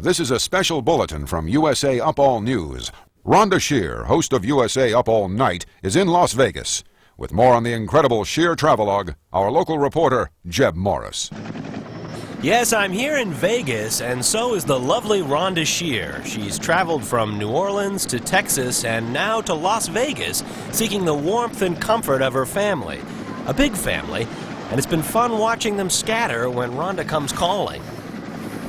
This is a special bulletin from USA Up All News. Rhonda Shear, host of USA Up All Night, is in Las Vegas. With more on the incredible Shear travelogue, our local reporter, Jeb Morris. Yes, I'm here in Vegas, and so is the lovely Rhonda Shear. She's traveled from New Orleans to Texas and now to Las Vegas, seeking the warmth and comfort of her family. A big family, and it's been fun watching them scatter when Rhonda comes calling.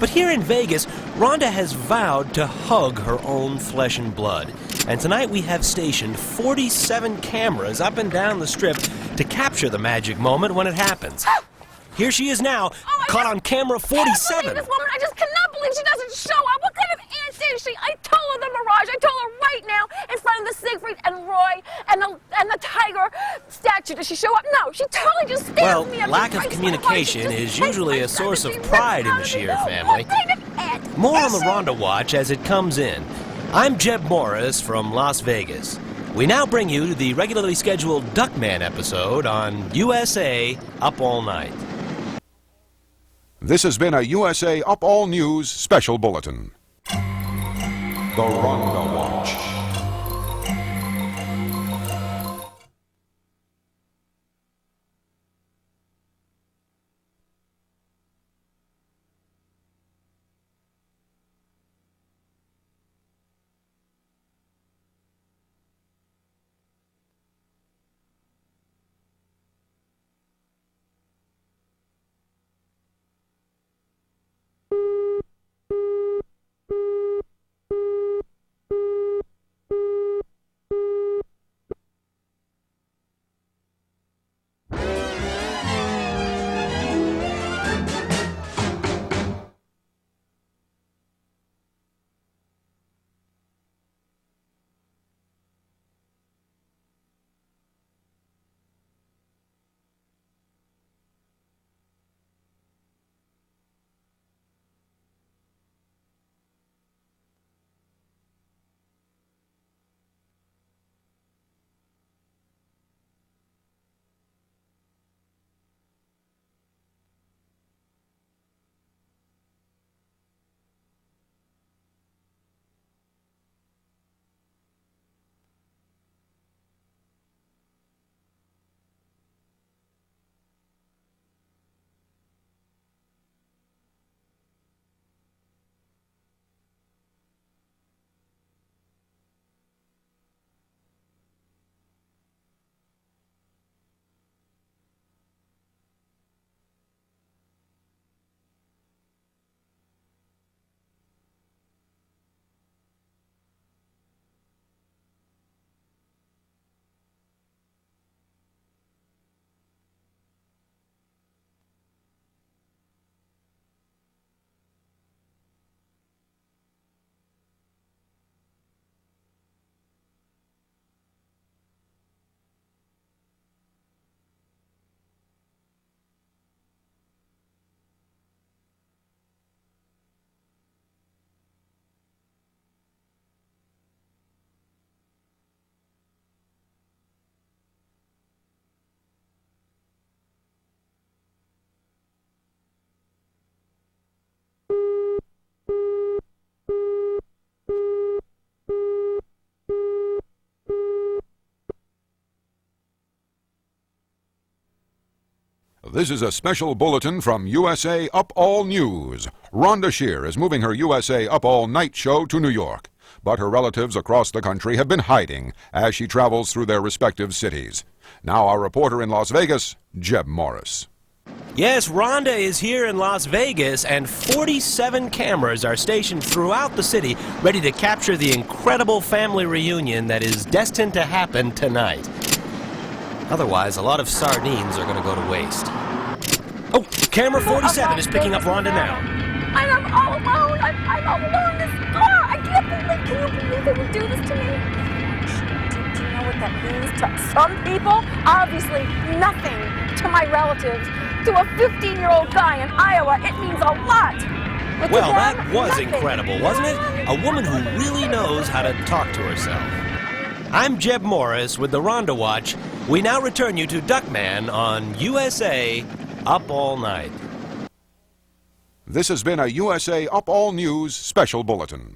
But here in Vegas, Rhonda has vowed to hug her own flesh and blood. And tonight we have stationed 47 cameras up and down the strip to capture the magic moment when it happens. Here she is now, caught on camera 47. I can't believe this woman. I just cannot believe she doesn't show up. What kind of aunt is she? I told her the Mirage. I told her right now in front of the Siegfried and Roy and the tiger statue. Does she show up? No, she totally just stares at me. Well, lack of communication is usually a source of pride in the Shear family. More on the Rhonda Watch as it comes in. I'm Jeb Morris from Las Vegas. We now bring you the regularly scheduled Duckman episode on USA Up All Night. This has been a USA Up All News special bulletin. The Rhonda Watch. This is a special bulletin from USA Up All News. Rhonda Shear is moving her USA Up All Night show to New York, but her relatives across the country have been hiding as she travels through their respective cities. Now our reporter in Las Vegas, Jeb Morris. Yes, Rhonda is here in Las Vegas, and 47 cameras are stationed throughout the city, ready to capture the incredible family reunion that is destined to happen tonight. Otherwise, a lot of sardines are going to go to waste. Oh, camera 47 is picking up Rhonda now. I'm all alone. I'm all alone in this car. I can't believe they would do this to me. Do you know what that means to some people? Obviously nothing to my relatives. To a 15-year-old guy in Iowa, it means a lot. But well, them, that was nothing. incredible, wasn't it? A woman who really knows how to talk to herself. I'm Jeb Morris with the Rhonda Watch. We now return you to Duckman on USA Up All Night. This has been a USA Up All News special bulletin.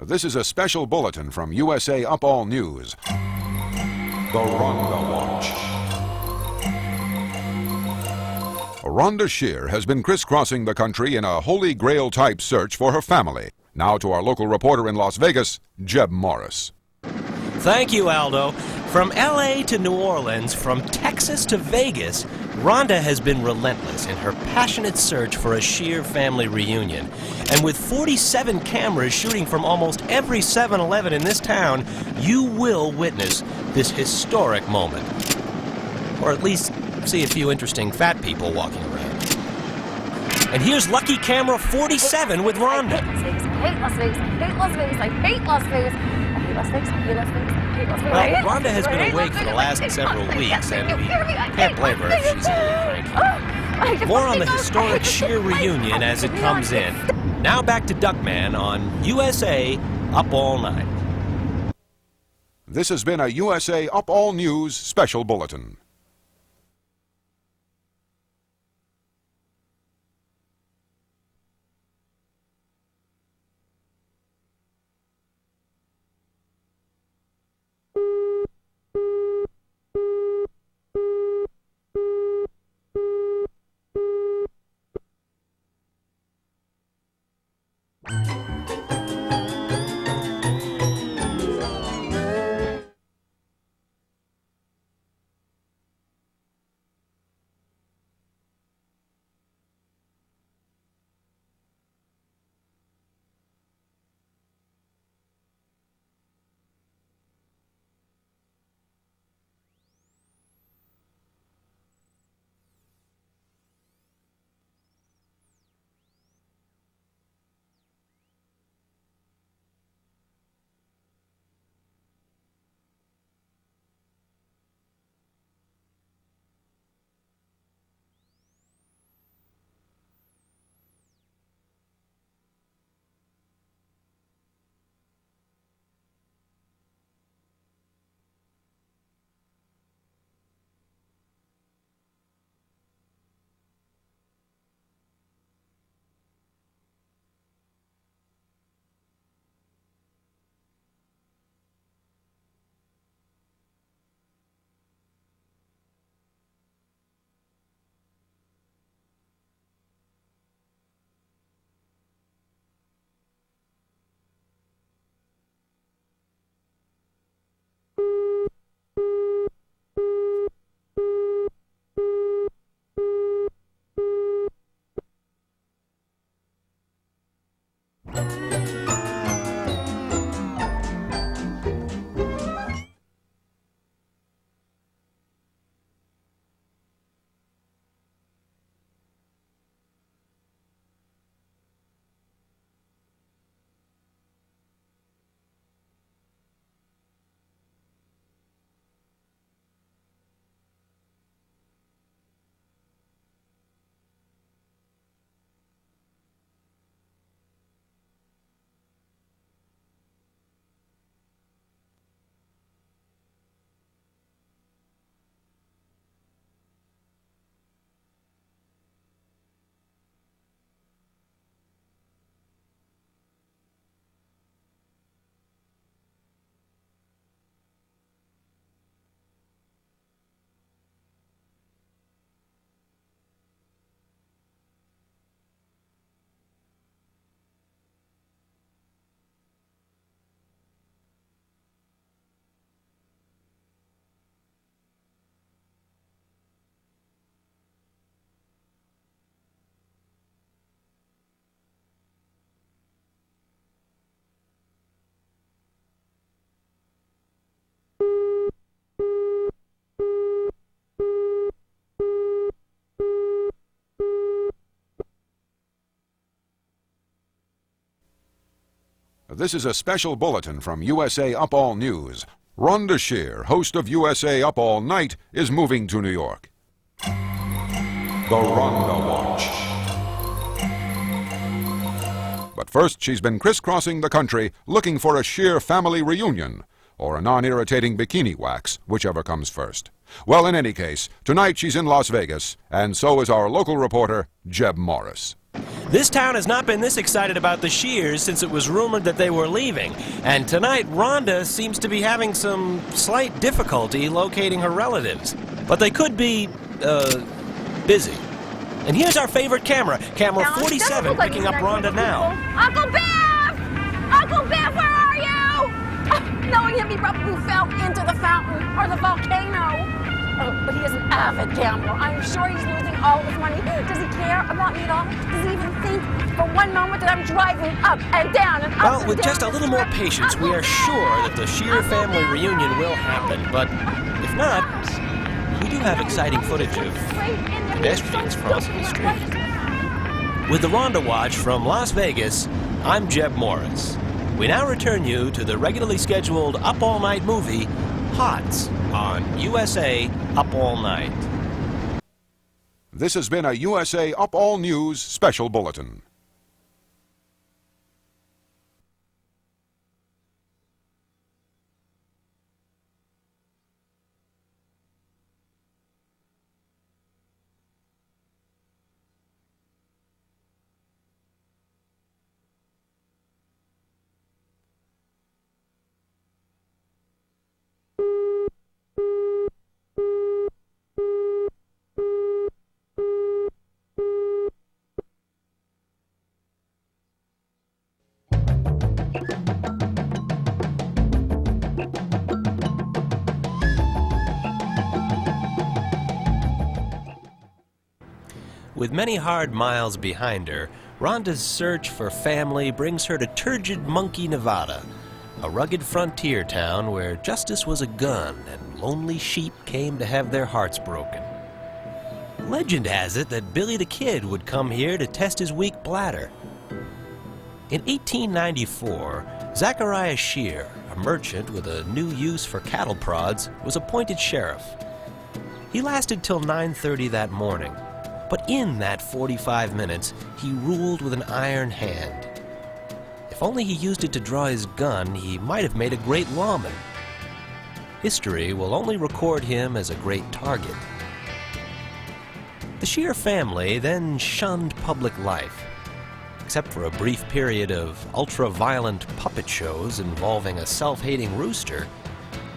This is a special bulletin from USA Up All News. The Rhonda Watch. Rhonda Shear has been crisscrossing the country in a Holy Grail-type search for her family. Now to our local reporter in Las Vegas, Jeb Morris. Thank you, Aldo. From L.A. to New Orleans, from Texas to Vegas, Rhonda has been relentless in her passionate search for a Shear family reunion. And with 47 cameras shooting from almost every 7-Eleven in this town, you will witness this historic moment. Or at least see a few interesting fat people walking around. And here's lucky camera 47 with Rhonda. I hate Las Vegas. I hate Las Vegas. I hate Las Vegas. I hate Las Vegas. I hate Las Vegas. I hate Las Vegas. Well, Rhonda has been awake for the last several weeks, and we can't blame her if she's a little cranky. More on the historic Shear reunion as it comes in. Now back to Duckman on USA Up All Night. This has been a USA Up All News special bulletin. This is a special bulletin from USA Up All News. Rhonda Shear, host of USA Up All Night, is moving to New York. The Rhonda Watch. But first, she's been crisscrossing the country looking for a Shear family reunion, or a non-irritating bikini wax, whichever comes first. Well, in any case, tonight she's in Las Vegas, and so is our local reporter, Jeb Morris. This town has not been this excited about the Shears since it was rumored that they were leaving. And tonight, Rhonda seems to be having some slight difficulty locating her relatives. But they could be, busy. And here's our favorite camera, camera 47, picking up Rhonda now. Uncle Biff! Uncle Biff, where are you? Knowing him, he probably fell into the fountain or the volcano. Oh, but he is an avid gambler. I'm sure he's losing all of his money. Does he care about me at all? Does he even think for one moment that I'm driving up and down and up and down? Well, with just a little more patience, we are sure that the Shear family reunion will happen. But if not, we do have exciting footage of pedestrians crossing the street. With the Rhonda Watch from Las Vegas, I'm Jeb Morris. We now return you to the regularly scheduled Up All Night movie, H.O.T.S, on USA Up All Night. This has been a USA Up All News special bulletin. With many hard miles behind her, Rhonda's search for family brings her to Turgid Monkey, Nevada, a rugged frontier town where justice was a gun and lonely sheep came to have their hearts broken. Legend has it that Billy the Kid would come here to test his weak bladder. In 1894, Zachariah Shear, a merchant with a new use for cattle prods, was appointed sheriff. He lasted till 9:30 that morning. But in that 45 minutes, he ruled with an iron hand. If only he used it to draw his gun, he might have made a great lawman. History will only record him as a great target. The Shear family then shunned public life. Except for a brief period of ultra-violent puppet shows involving a self-hating rooster,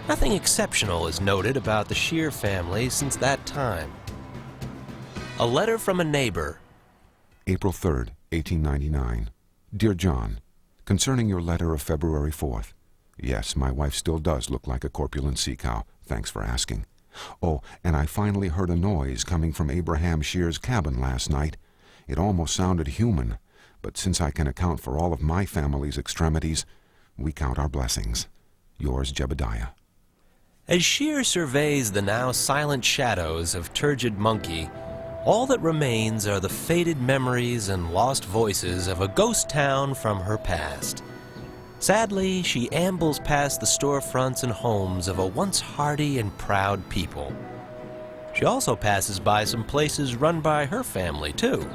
nothing exceptional is noted about the Shear family since that time. A letter from a neighbor. April 3rd, 1899. Dear John, concerning your letter of February 4th. Yes, my wife still does look like a corpulent sea cow. Thanks for asking. Oh, and I finally heard a noise coming from Abraham Shear's cabin last night. It almost sounded human, but since I can account for all of my family's extremities, we count our blessings. Yours, Jebediah. As Shear surveys the now silent shadows of Turgid Monkey, all that remains are the faded memories and lost voices of a ghost town from her past. Sadly, she ambles past the storefronts and homes of a once hardy and proud people. She also passes by some places run by her family, too.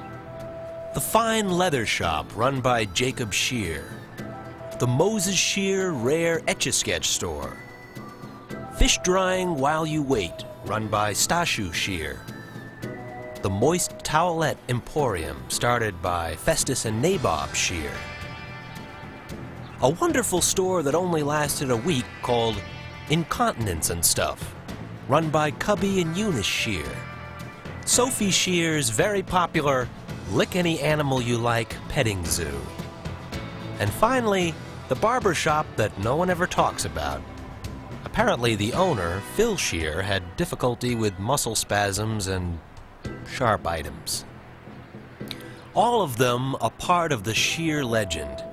The fine leather shop run by Jacob Shear. The Moses Shear Rare Etch-a-Sketch store. Fish drying while you wait, run by Stashu Shear. The Moist Towelette Emporium, started by Festus and Nabob Shear. A wonderful store that only lasted a week called Incontinence and Stuff, run by Cubby and Eunice Shear. Sophie Shear's very popular Lick Any Animal You Like petting zoo. And finally, the barber shop that no one ever talks about. Apparently the owner, Phil Shear, had difficulty with muscle spasms and sharp items. All of them a part of the Shear legend,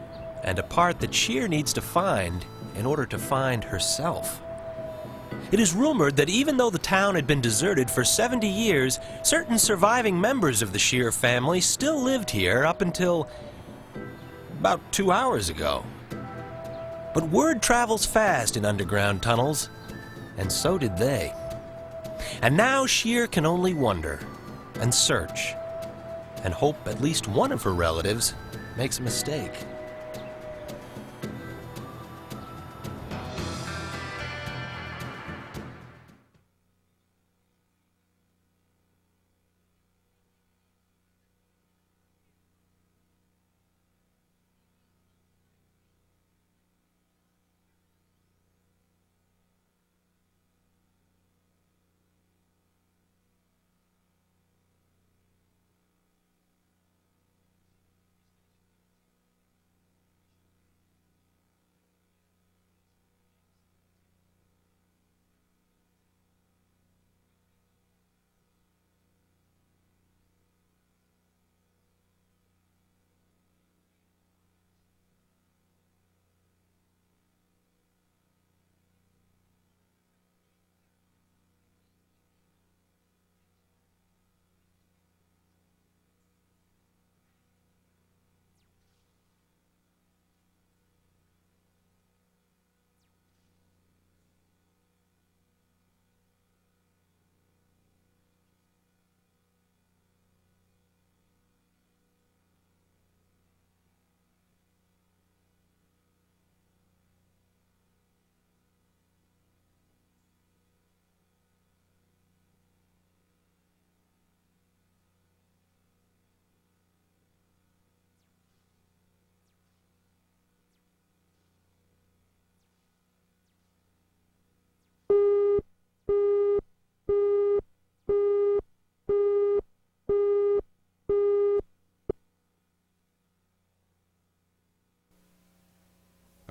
and a part that Shear needs to find in order to find herself. It is rumored that even though the town had been deserted for 70 years, certain surviving members of the Shear family still lived here up until about 2 hours ago. But word travels fast in underground tunnels, and so did they. And now Shear can only wonder and search and hope at least one of her relatives makes a mistake.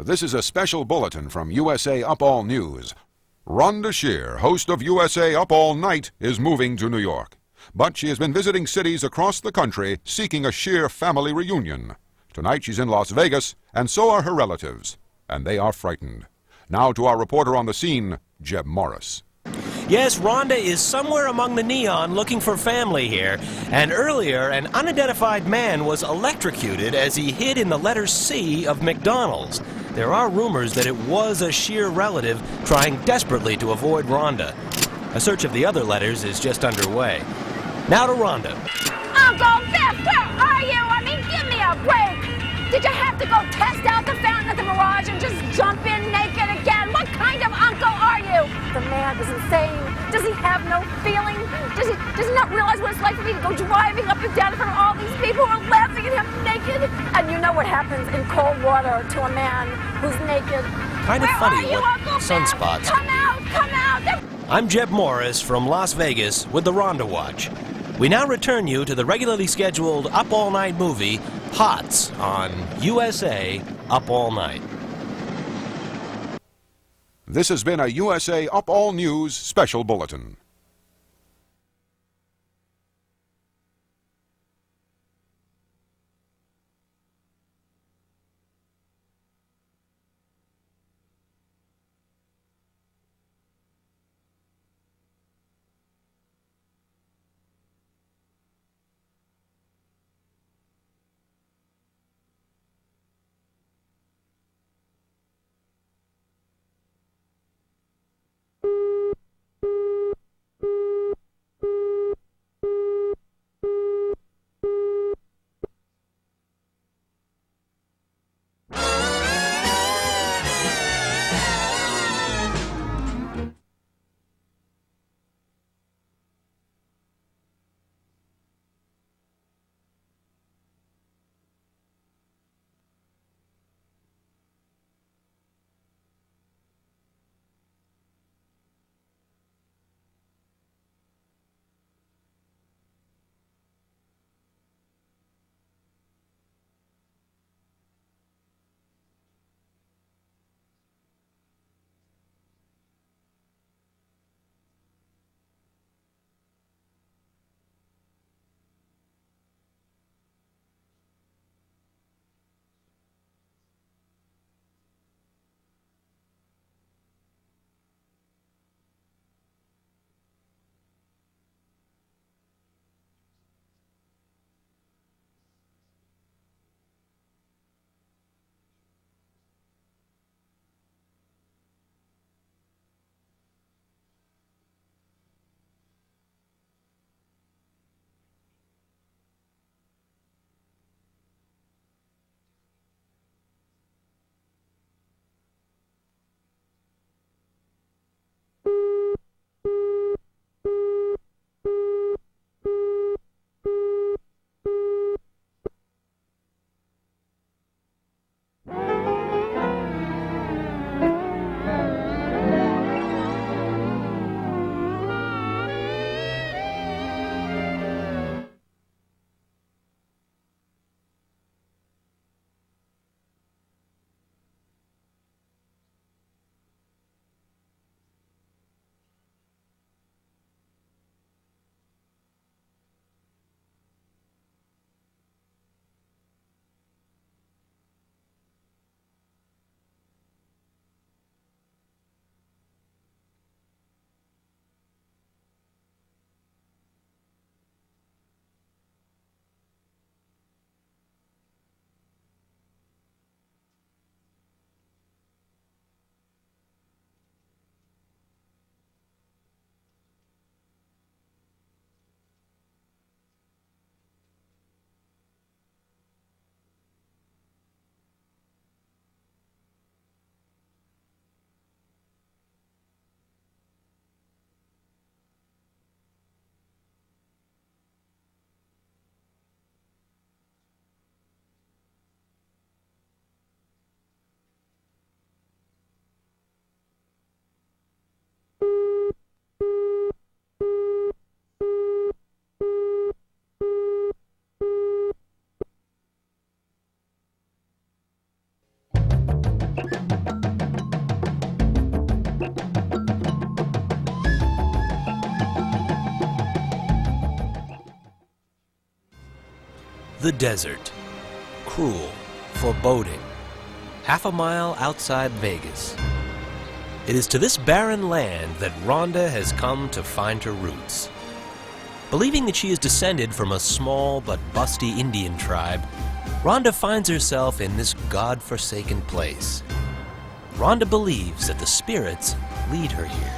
This is a special bulletin from USA Up All News. Rhonda Shear, host of USA Up All Night, is moving to New York. But she has been visiting cities across the country seeking a Shear family reunion. Tonight she's in Las Vegas, and so are her relatives. And they are frightened. Now to our reporter on the scene, Jeb Morris. Yes, Rhonda is somewhere among the neon looking for family here. And earlier, an unidentified man was electrocuted as he hid in the letter C of McDonald's. There are rumors that it was a Shear relative trying desperately to avoid Rhonda. A search of the other letters is just underway. Now to Rhonda. Uncle Biff, where are you? I mean, give me a break. Did you have to go test out the fountain at the Mirage and just jump in naked again? What kind of uncle are you? The man is insane. Does he have no feeling? Does he not realize what it's like for me to go driving up and down in front of all these people who are laughing at him naked? And you know what happens in cold water to a man who's naked. Kind of Where funny are you, what Uncle sunspots. Biff? Come out, come out. I'm Jeb Morris from Las Vegas with the Rhonda Watch. We now return you to the regularly scheduled Up All Night movie, H.O.T.S, on USA Up All Night. This has been a USA Up All News special bulletin. The desert. Cruel, foreboding. Half a mile outside Vegas. It is to this barren land that Rhonda has come to find her roots. Believing that she is descended from a small but busty Indian tribe, Rhonda finds herself in this God-forsaken place. Rhonda believes that the spirits lead her here.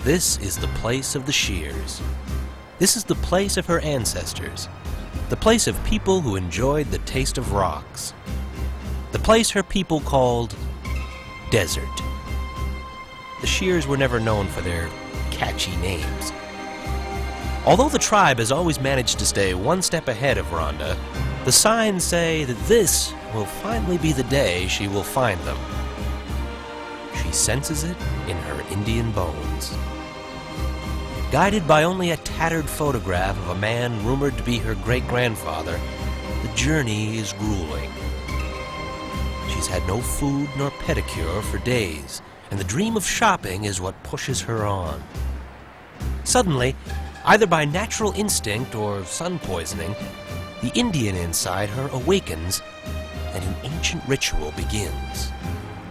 This is the place of the Shears. This is the place of her ancestors. The place of people who enjoyed the taste of rocks. The place her people called Desert. The Shears were never known for their catchy names. Although the tribe has always managed to stay one step ahead of Rhonda, the signs say that this will finally be the day she will find them. She senses it in her Indian bones. Guided by only a tattered photograph of a man rumored to be her great-grandfather, the journey is grueling. She's had no food nor pedicure for days, and the dream of shopping is what pushes her on. Suddenly, either by natural instinct or sun poisoning, the Indian inside her awakens, and an ancient ritual begins.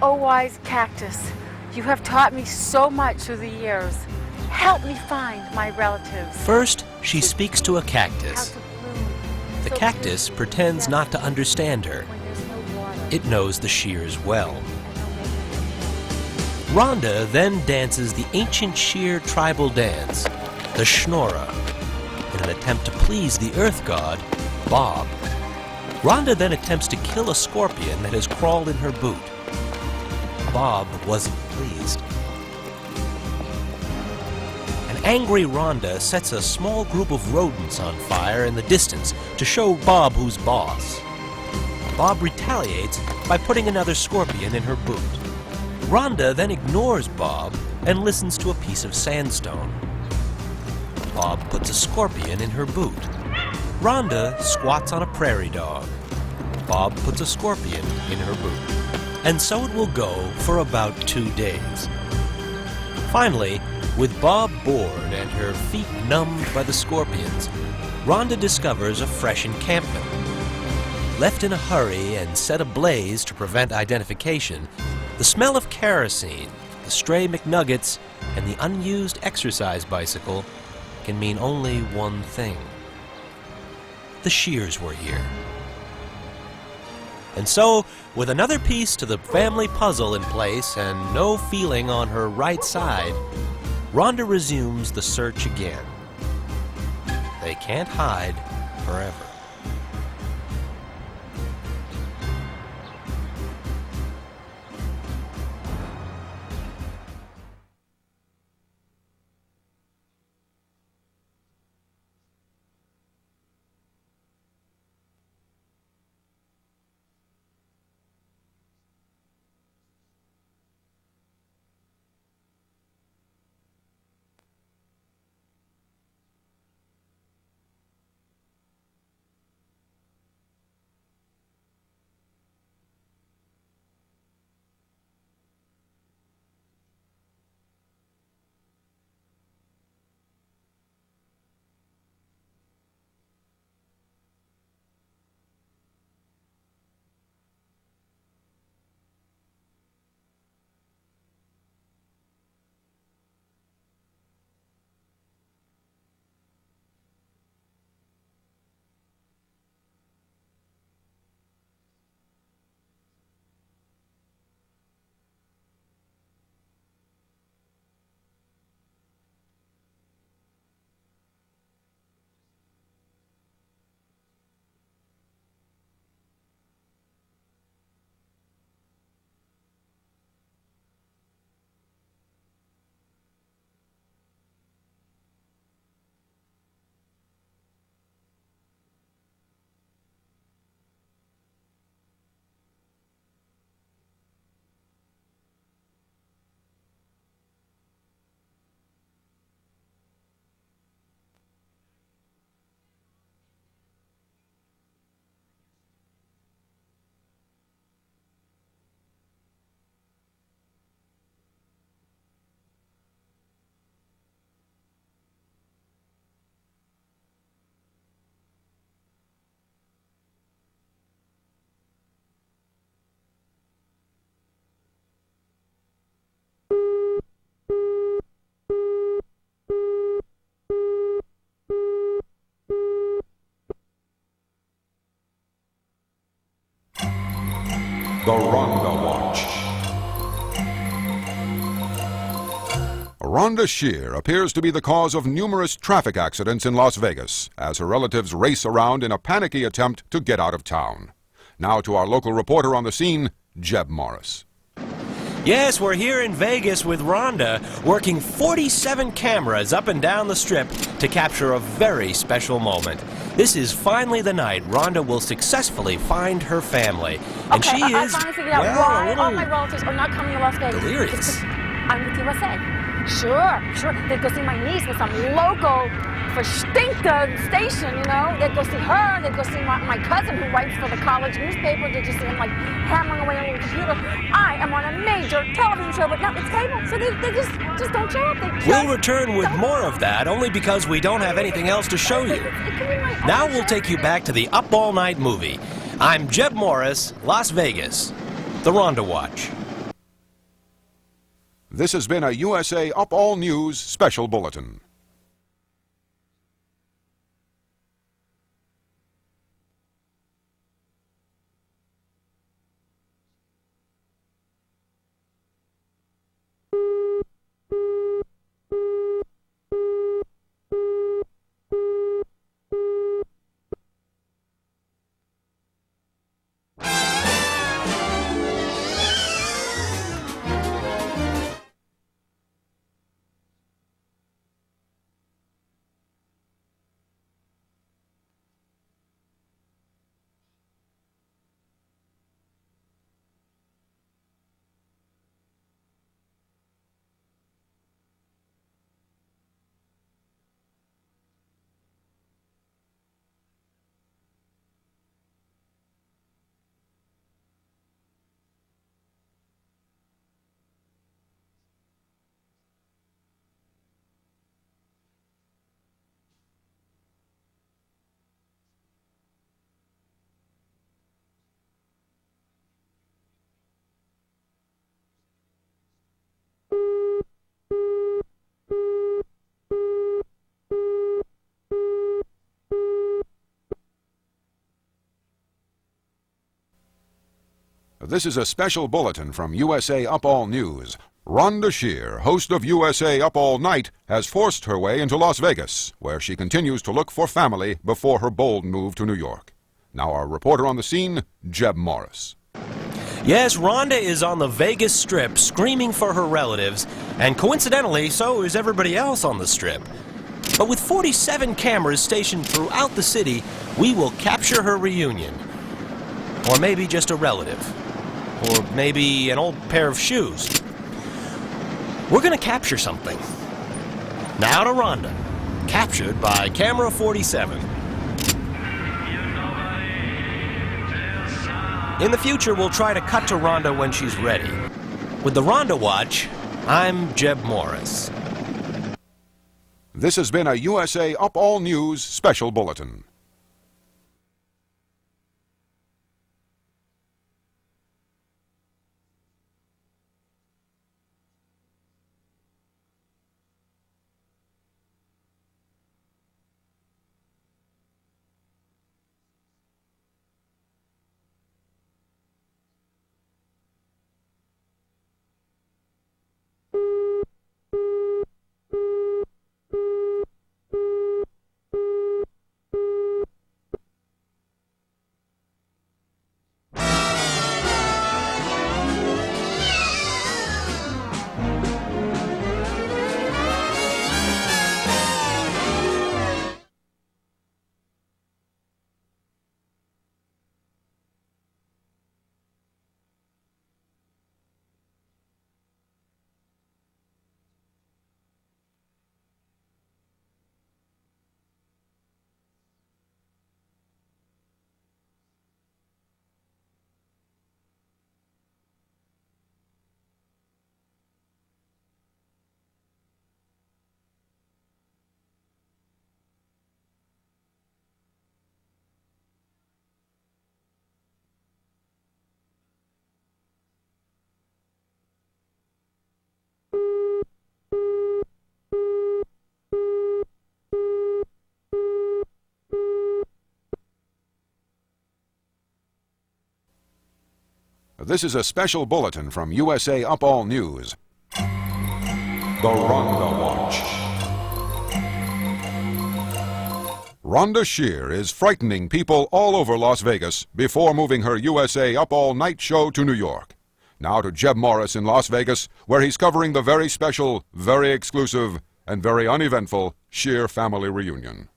Oh, wise cactus, you have taught me so much through the years. Help me find my relatives. First, she speaks to a cactus. How to bloom. The So cactus beautiful. pretends Yes. not to understand her. When there's no water. It knows the Shears well. And Rhonda then dances the ancient Shear tribal dance, the Schnorra, in an attempt to please the earth god, Bob. Rhonda then attempts to kill a scorpion that has crawled in her boot. Bob wasn't pleased. An angry Rhonda sets a small group of rodents on fire in the distance to show Bob who's boss. Bob retaliates by putting another scorpion in her boot. Rhonda then ignores Bob and listens to a piece of sandstone. Bob puts a scorpion in her boot. Rhonda squats on a prairie dog. Bob puts a scorpion in her boot. And so it will go for about 2 days. Finally, with Bob bored and her feet numbed by the scorpions, Rhonda discovers a fresh encampment. Left in a hurry and set ablaze to prevent identification, the smell of kerosene, the stray McNuggets, and the unused exercise bicycle can mean only one thing. The Shears were here. And so, with another piece to the family puzzle in place and no feeling on her right side, Rhonda resumes the search again. They can't hide forever. The Rhonda Watch. Rhonda Shear appears to be the cause of numerous traffic accidents in Las Vegas as her relatives race around in a panicky attempt to get out of town. Now to our local reporter on the scene, Jeb Morris. Yes, we're here in Vegas with Rhonda, working 47 cameras up and down the strip to capture a very special moment. This is finally the night Rhonda will successfully find her family. And okay, she I is, finally figured out well, why a little all my relatives are not coming to Las Vegas. delirious. It's 'cause I'm with USA. Sure. They'd go see my niece with some local verstinke station, you know. They'd go see her. They'd go see my cousin who writes for the college newspaper. They'd just see him like hammering away on the computer. I am on a major television show, but no, it's cable, so they just don't show up. They just We'll return with don't. more of that, only because we don't have anything else to show you. It can be my Now own we'll show. take you back to the Up All Night movie. I'm Jeb Morris, Las Vegas. The Rhonda Watch. This has been a USA Up All News special bulletin. This is a special bulletin from USA Up All News. Rhonda Shear, host of USA Up All Night, has forced her way into Las Vegas, where she continues to look for family before her bold move to New York. Now our reporter on the scene, Jeb Morris. Yes, Rhonda is on the Vegas Strip screaming for her relatives, and coincidentally, so is everybody else on the Strip. But with 47 cameras stationed throughout the city, we will capture her reunion. Or maybe just a relative. Or maybe an old pair of shoes. We're going to capture something. Now to Rhonda, captured by camera 47. In the future, we'll try to cut to Rhonda when she's ready. With the Rhonda Watch, I'm Jeb Morris. This has been a USA Up All News special bulletin. This is a special bulletin from USA Up All News. The Rhonda Watch. Rhonda Shear is frightening people all over Las Vegas before moving her USA Up All Night show to New York. Now to Jeb Morris in Las Vegas, where he's covering the very special, very exclusive, and very uneventful Shear family reunion.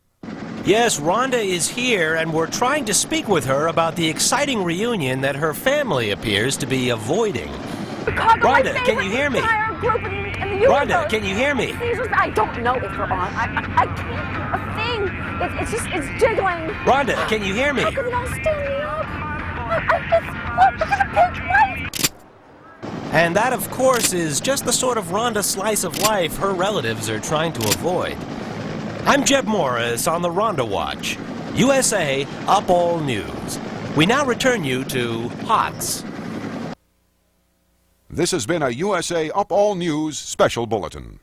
Yes, Rhonda is here, and we're trying to speak with her about the exciting reunion that her family appears to be avoiding. Rhonda, can you hear me? Rhonda, can you hear me? I don't know if you're on. I can't. A thing. It's jiggling. Rhonda, can you hear me? How come it won't stand me up? Look at the pink light. And that, of course, is just the sort of Rhonda slice of life her relatives are trying to avoid. I'm Jeb Morris on the Rhonda Watch, USA Up All News. We now return you to H.O.T.S. This has been a USA Up All News special bulletin.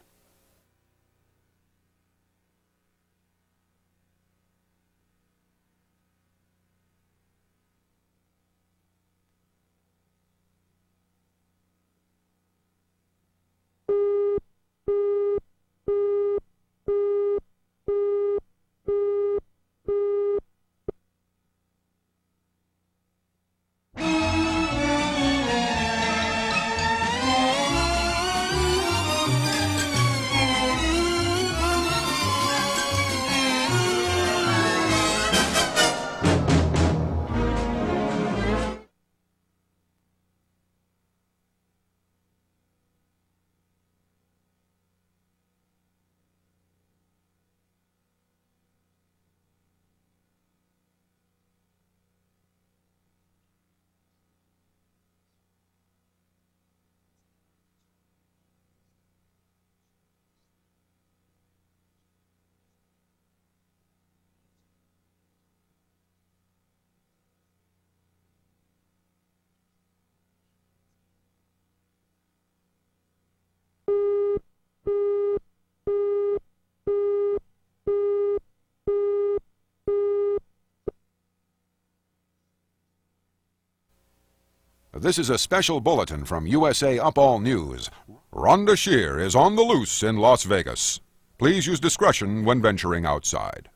This is a special bulletin from USA Up All News. Rhonda Shear is on the loose in Las Vegas. Please use discretion when venturing outside.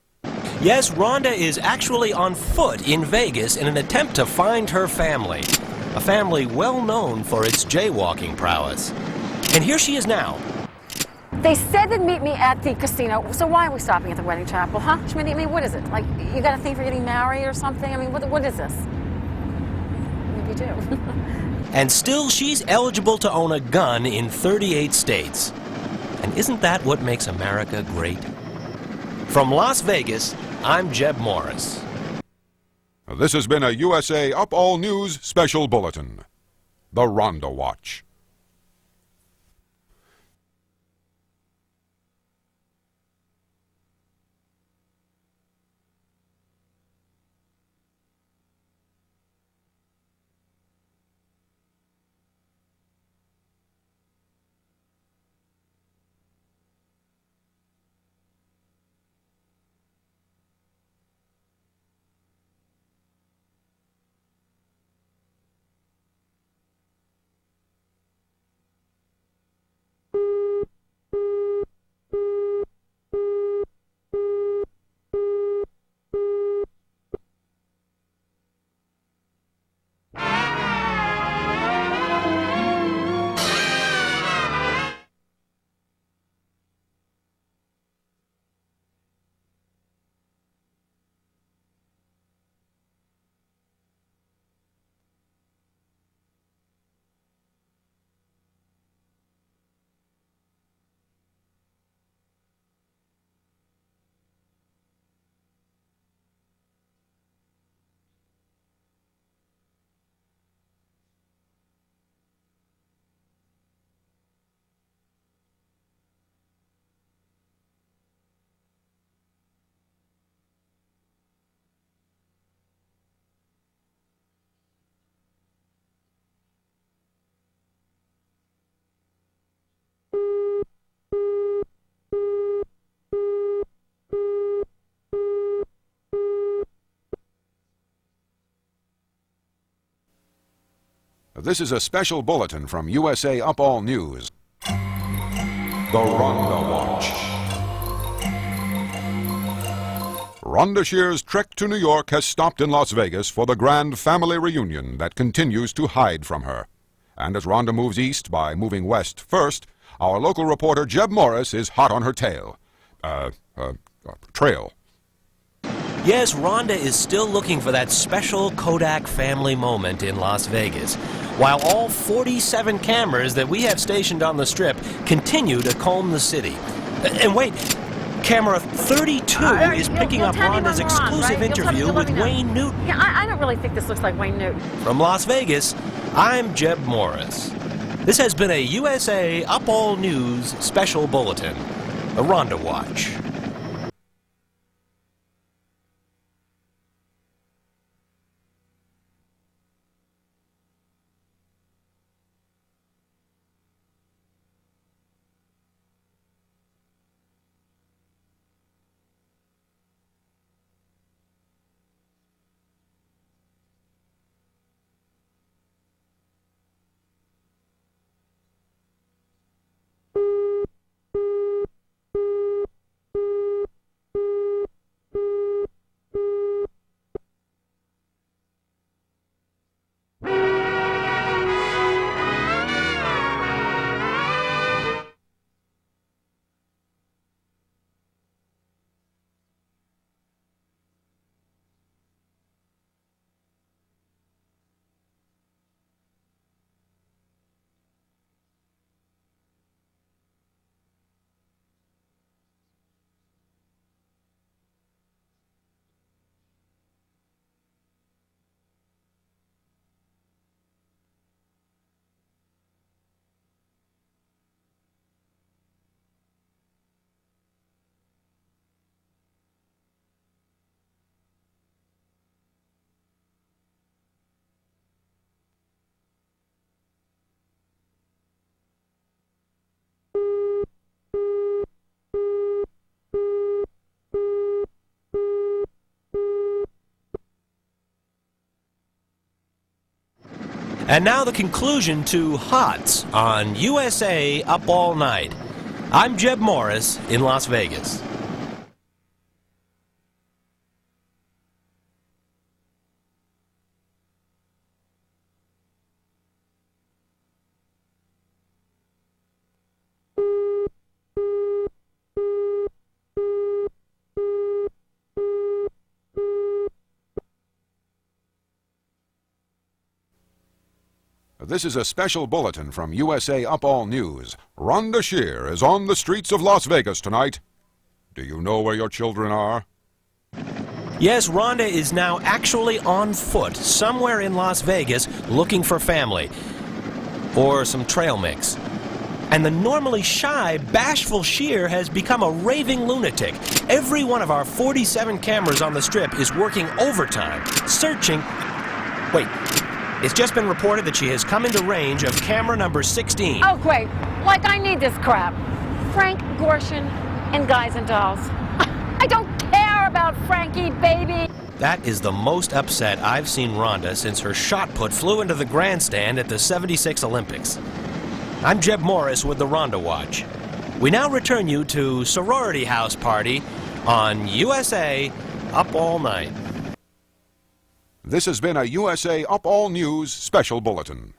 Yes, Rhonda is actually on foot in Vegas in an attempt to find her family. A family well known for its jaywalking prowess. And here she is now. They said they'd meet me at the casino, so why are we stopping at the wedding chapel, huh? Schmitty, I mean, what is it? Like, you got a thing for getting married or something? I mean, what is this? Maybe you do. And still, she's eligible to own a gun in 38 states. And isn't that what makes America great? From Las Vegas, I'm Jeb Morris. This has been a USA Up All News special bulletin. The Rhonda Watch. This is a special bulletin from USA Up All News. The Rhonda Watch. Rhonda Shear's trek to New York has stopped in Las Vegas for the grand family reunion that continues to hide from her. And as Rhonda moves east by moving west first, our local reporter Jeb Morris is hot on her tail. Trail. Yes, Rhonda is still looking for that special Kodak family moment in Las Vegas, while all 47 cameras that we have stationed on the Strip continue to comb the city. And wait, camera 32 is picking up Rhonda's exclusive interview with Wayne Newton. Yeah, I don't really think this looks like Wayne Newton. From Las Vegas, I'm Jeb Morris. This has been a USA Up All News special bulletin, the Rhonda Watch. And now the conclusion to H.O.T.S on USA Up All Night. I'm Jeb Morris in Las Vegas. This is a special bulletin from USA Up All News. Rhonda Shear is on the streets of Las Vegas tonight. Do you know where your children are? Yes, Rhonda is now actually on foot somewhere in Las Vegas looking for family. Or some trail mix. And the normally shy, bashful Shear has become a raving lunatic. Every one of our 47 cameras on the Strip is working overtime, searching... Wait... It's just been reported that she has come into range of camera number 16. Oh, great. Like I need this crap. Frank Gorshin and Guys and Dolls. I don't care about Frankie, baby. That is the most upset I've seen Rhonda since her shot put flew into the grandstand at the '76 Olympics. I'm Jeb Morris with the Rhonda Watch. We now return you to Sorority House Party on USA Up All Night. This has been a USA Up All News special bulletin.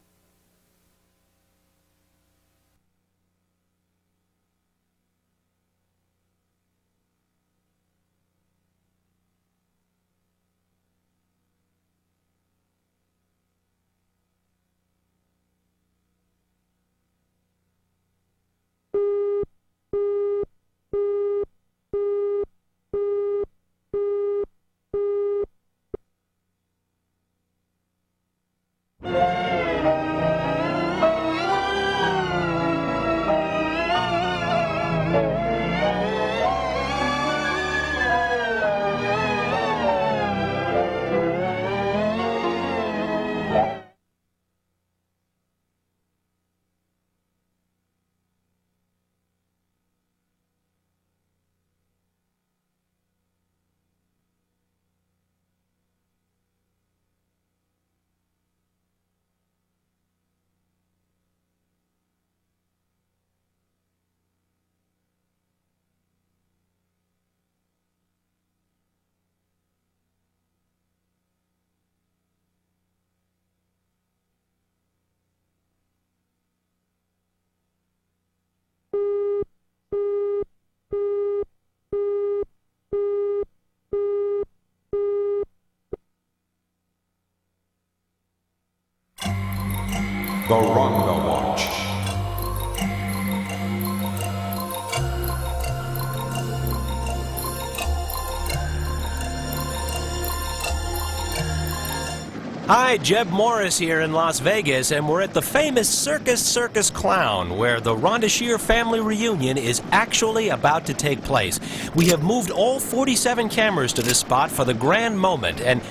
Hi, Jeb Morris here in Las Vegas, and we're at the famous Circus Clown, where the Rhonda Shear family reunion is actually about to take place. We have moved all 47 cameras to this spot for the grand moment, and...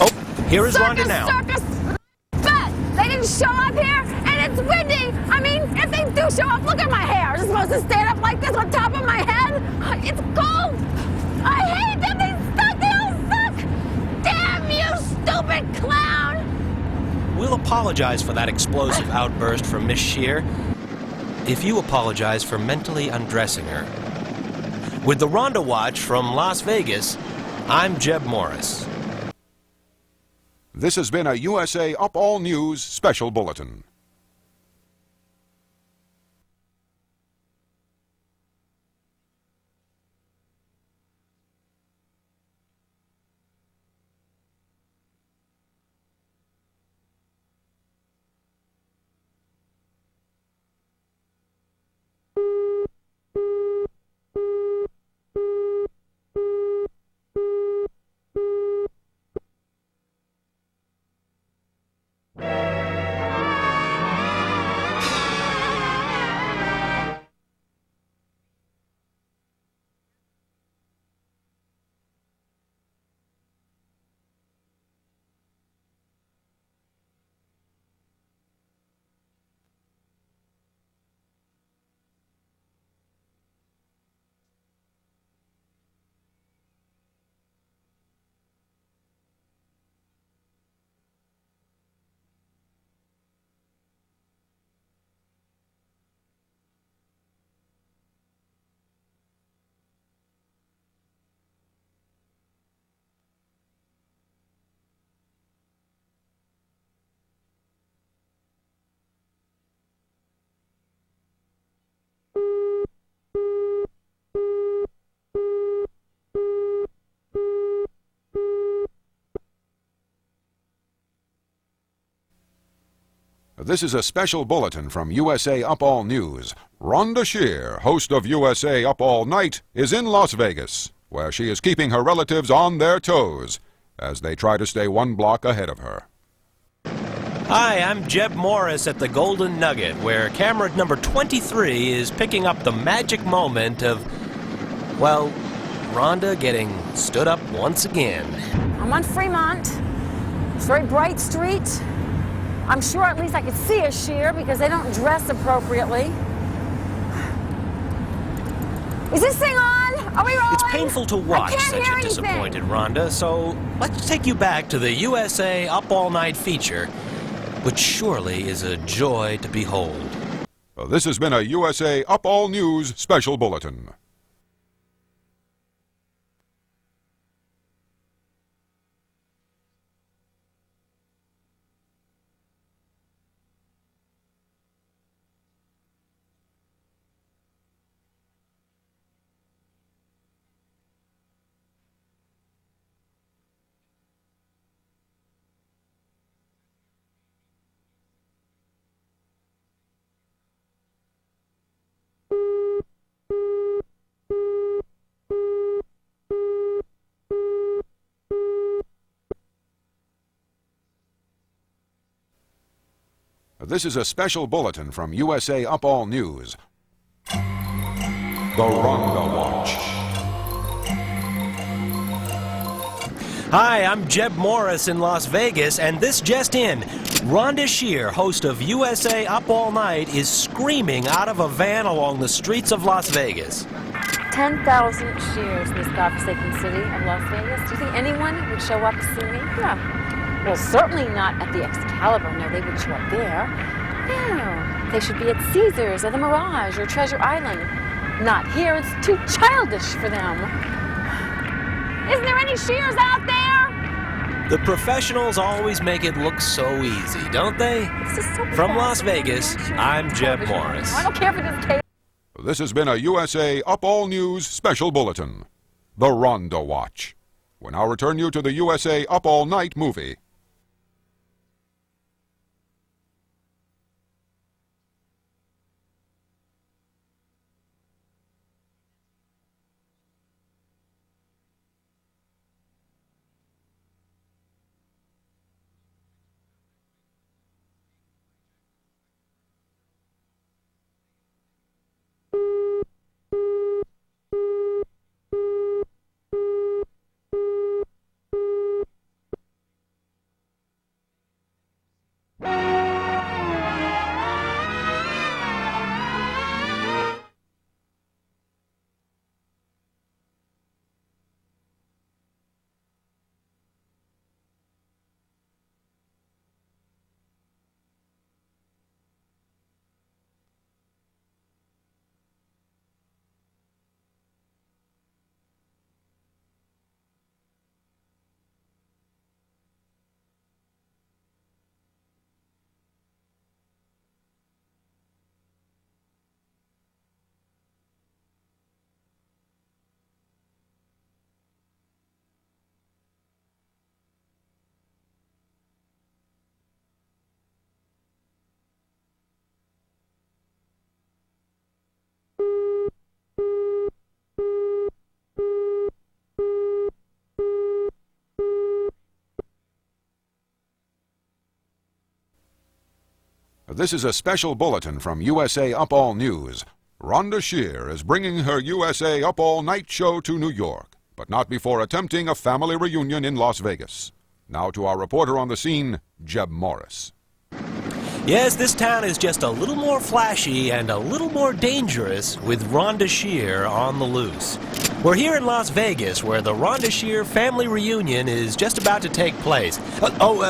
oh, here is Rhonda now. Circus! But they didn't show up here, and it's windy! I mean, if they do show up, look at my hair! Is it supposed to stand up like this on top of my head? It's cold! I hate them! They suck! They all suck! Damn you, stupid clown! We'll apologize for that explosive outburst from Miss Shear, if you apologize for mentally undressing her. With the Rhonda Watch from Las Vegas, I'm Jeb Morris. This has been a USA Up All News special bulletin. This is a special bulletin from USA Up All News. Rhonda Shear, host of USA Up All Night, is in Las Vegas, where she is keeping her relatives on their toes as they try to stay one block ahead of her. Hi, I'm Jeb Morris at the Golden Nugget, where camera number 23 is picking up the magic moment of, well, Rhonda getting stood up once again. I'm on Fremont. It's a very bright street. I'm sure at least I could see a Shear because they don't dress appropriately. Is this thing on? Are we rolling? It's painful to watch I can't such hear a anything. disappointed Rhonda, so let's take you back to the USA Up All Night feature, which surely is a joy to behold. This has been a USA Up All News special bulletin. This is a special bulletin from USA Up All News. The Rhonda Watch. Hi, I'm Jeb Morris in Las Vegas, and this just in. Rhonda Shear, host of USA Up All Night, is screaming out of a van along the streets of Las Vegas. 10,000 Shears in this godforsaken city of Las Vegas. Do you think anyone would show up to see me? No. Well, certainly not at the Excalibur. No, they wouldn't show up there. No. They should be at Caesars or the Mirage or Treasure Island. Not here. It's too childish for them. Isn't there any Shears out there? The professionals always make it look so easy, don't they? This is so From Las fascinating. Vegas, I'm Jeb Morris. I don't care if it is case. This has been a USA Up All News special bulletin. The Rhonda Watch. We now return you to the USA Up All Night movie. This is a special bulletin from USA Up All News. Rhonda Shear is bringing her USA Up All Night show to New York, but not before attempting a family reunion in Las Vegas. Now to our reporter on the scene, Jeb Morris. Yes, this town is just a little more flashy and a little more dangerous with Rhonda Shear on the loose. We're here in Las Vegas, where the Rhonda Shear family reunion is just about to take place.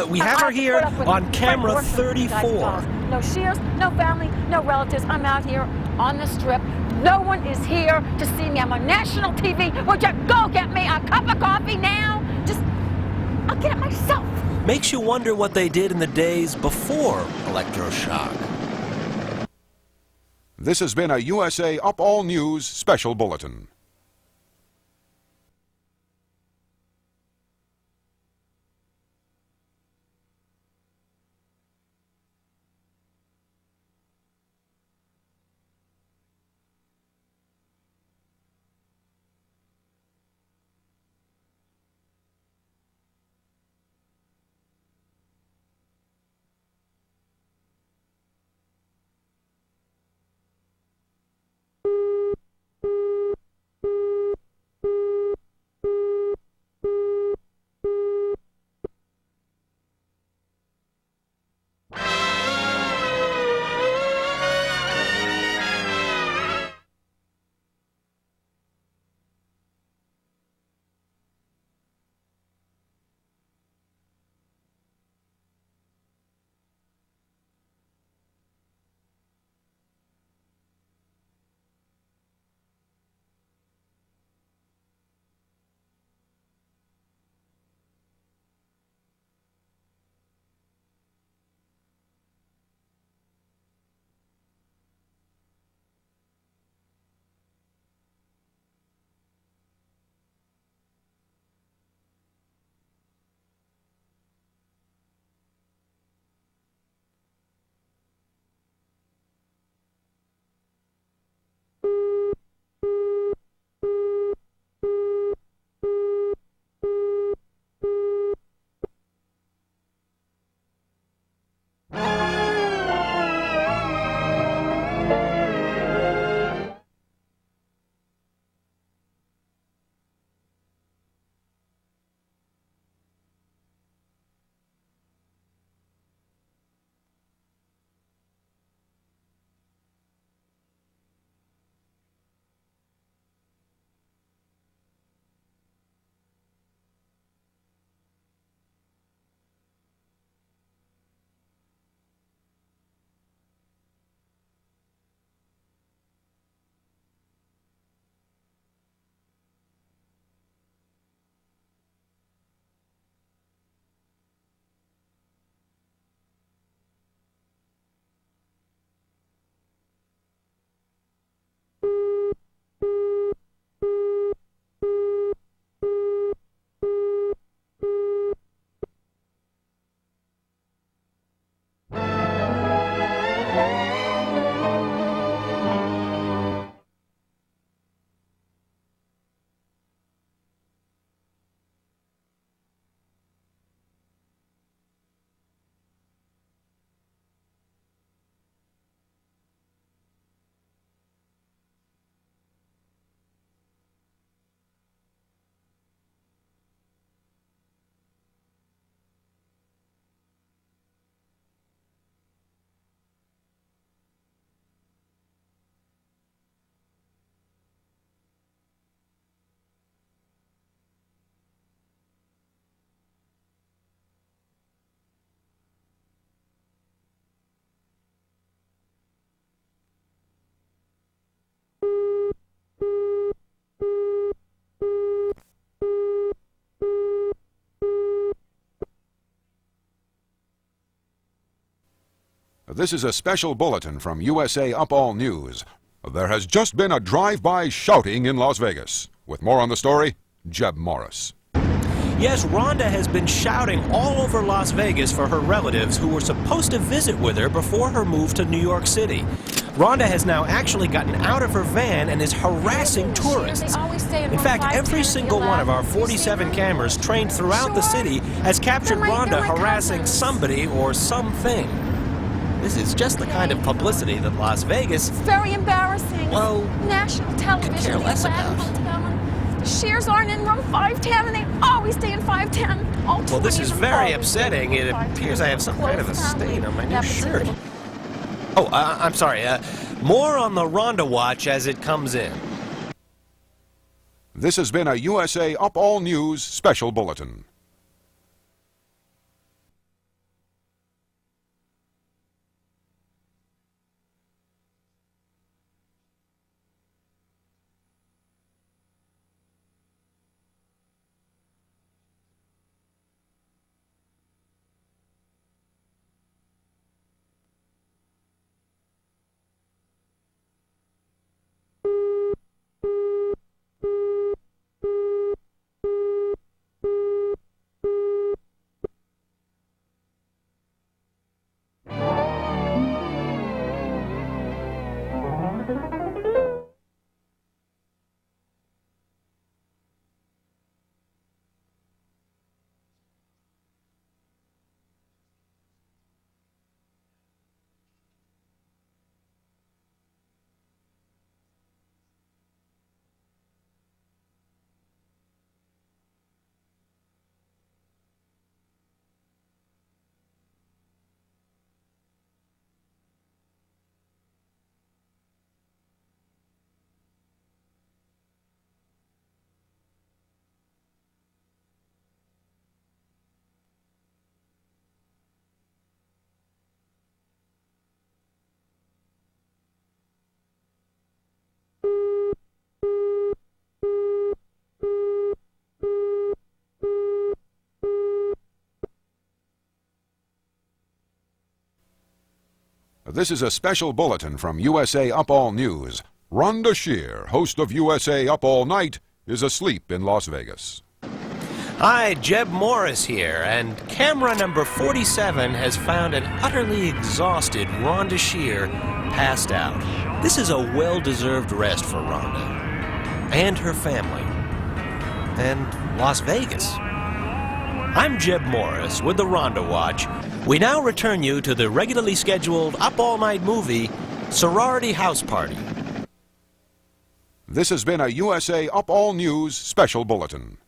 We have her here on camera 34. No Shears, no family, no relatives. I'm out here on the strip. No one is here to see me. I'm on national TV. Would you go get me a cup of coffee now? I'll get it myself. Makes you wonder what they did in the days before electroshock. This has been a USA Up All News special bulletin. This is a special bulletin from USA Up All News. There has just been a drive-by shouting in Las Vegas. With more on the story, Jeb Morris. Yes, Rhonda has been shouting all over Las Vegas for her relatives who were supposed to visit with her before her move to New York City. Rhonda has now actually gotten out of her van and is harassing tourists. In fact, every single one of our 47 cameras trained throughout the city has captured Rhonda harassing somebody or something. This is just the kind of publicity that Las Vegas... It's very embarrassing. Well, national television. care less about. The Shears aren't in room 510, and they always stay in 510. All Well, this 20 is of them very always stay upsetting. in It 510. appears I have some kind of a Close stain on my new family. shirt. Oh, I'm sorry. More on the Rhonda Watch as it comes in. This has been a USA Up All News special bulletin. This is a special bulletin from USA Up All News. Rhonda Shear, host of USA Up All Night, is asleep in Las Vegas. Hi, Jeb Morris here, and camera number 47 has found an utterly exhausted Rhonda Shear passed out. This is a well-deserved rest for Rhonda and her family and Las Vegas. I'm Jeb Morris with the Rhonda Watch. We now return you to the regularly scheduled Up All Night movie, Sorority House Party. This has been a USA Up All News special bulletin.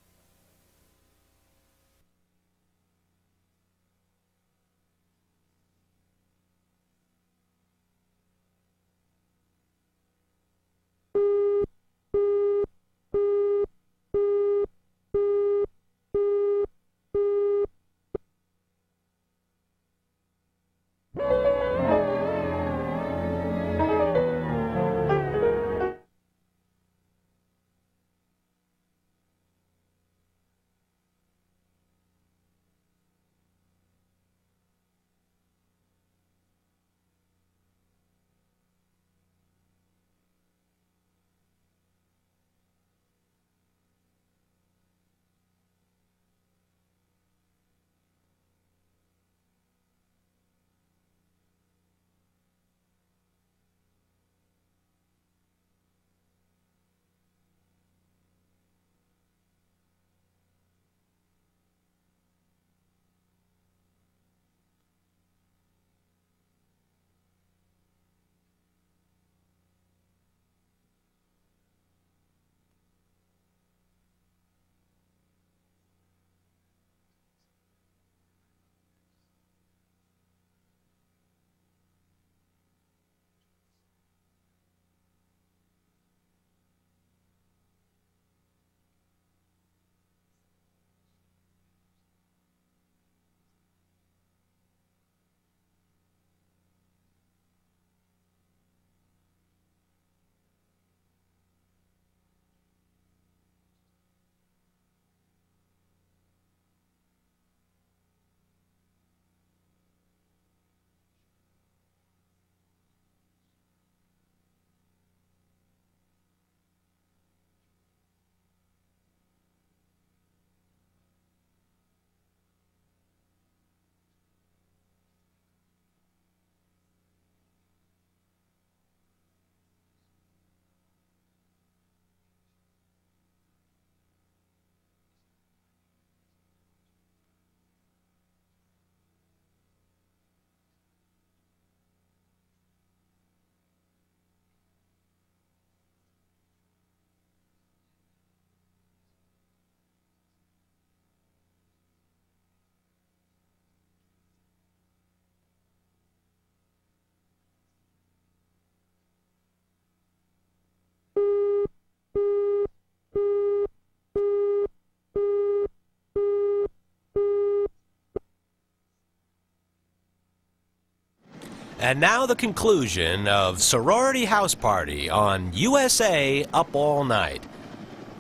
And now the conclusion of Sorority House Party on USA Up All Night.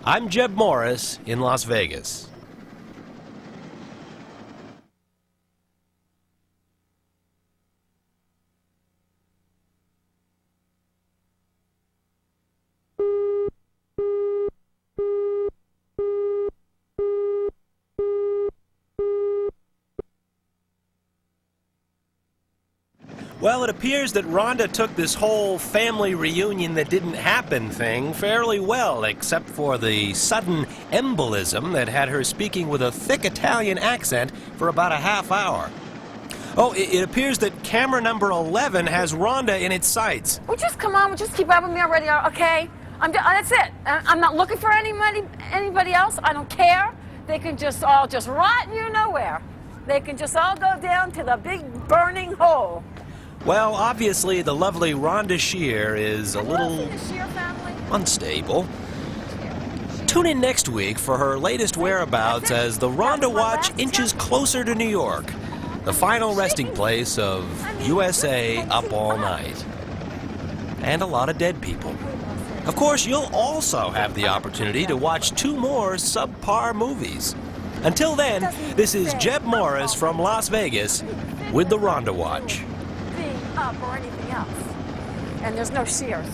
I'm Jeb Morris in Las Vegas. Well, it appears that Rhonda took this whole family reunion that didn't happen thing fairly well, except for the sudden embolism that had her speaking with a thick Italian accent for about a half hour. Oh, it appears that camera number 11 has Rhonda in its sights. Well, just come on, just keep having me already, okay? That's it. I'm not looking for anybody else. I don't care. They can just all just rot you nowhere. They can just all go down to the big burning hole. Well, obviously, the lovely Rhonda Shear is a little unstable. Tune in next week for her latest whereabouts as the Rhonda Watch inches closer to New York, the final resting place of USA Up All Night. And a lot of dead people. Of course, you'll also have the opportunity to watch 2 more subpar movies. Until then, this is Jeb Morris from Las Vegas with the Rhonda Watch. Up or anything else. And there's no Shears.